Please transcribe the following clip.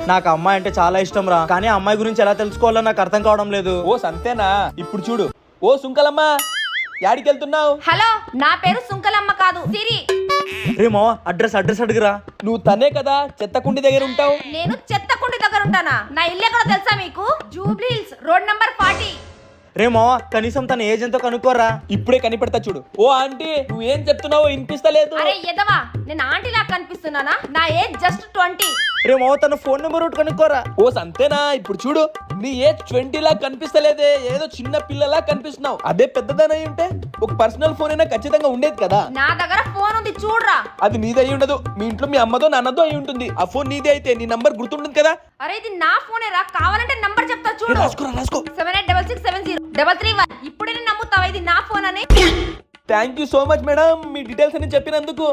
నాకు అమ్మాయి అంటే చాలా ఇష్టం రా, కానీ అమ్మాయి గురించి ఎలా తెలుసుకోవాలో నాకు అర్థం కావడం లేదు. ఓ సంతేనా? ఇప్పుడు చూడు. ఓ సుంకలమ్మ, యాడికి వెళ్తున్నావు? హలో, నా పేరు సుంకలమ్మ కాదు, సిరి. రే మావా, అడ్రస్ అడుగురా. నువ్వు తనే కదా చెత్తకుండి దగ్గర ఉంటావు. నేను చెత్తకుండి దగ్గర ఉంటానా? నా ఇల్లు ఎక్కడో తెలుసా మీకు? Jubilee hills, road number 40. రే మావా, కనీసం తన ఏజ్ ఎంతో కనుక్కోరా. ఇప్పుడే కనిపెడతా చూడు. ఓ ఆంటీ, నువ్వేం చెప్తున్నావో వినిపిస్తలేదు. అరే ఎదవా, నేను ఆంటీ లాగా కనిపిస్తున్నానా? నా ఏజ్ జస్ట్ 20. రే మావా, తన ఫోన్ నెంబర్ ఒకటి కనుక్కోరా. ఓ సంతేనా? ఇప్పుడు చూడు, నీ ఏజ్ 20 లా కనిపిస్తలేదే, ఏదో చిన్న పిల్లలా కనిపిస్తున్నావు. అదే పెద్దదనై ఉంటే ఒక పర్సనల్ ఫోన్ అయినా ఖచ్చితంగా ఉండేది కదా. నా దగ్గర ఫోన్ ఉంది, చూడరా. అది నీది అయి ఉండదు, మీ ఇంట్లో మీ అమ్మతో నాన్నతో అయి ఉంటుంది. ఆ ఫోన్ నీదే అయితే నీ నంబర్ గుర్తుంటుంది కదా. అరే ఇది నా ఫోనే రా, కావాలంటే నంబర్ చెప్తా చూడు. రాసుకో. 7866703331. ఇప్పుడే నేను నమ్ముతావా ఇది నా ఫోన్ అని? Thank you so much madam, me details అన్ని చెప్పినందుకు.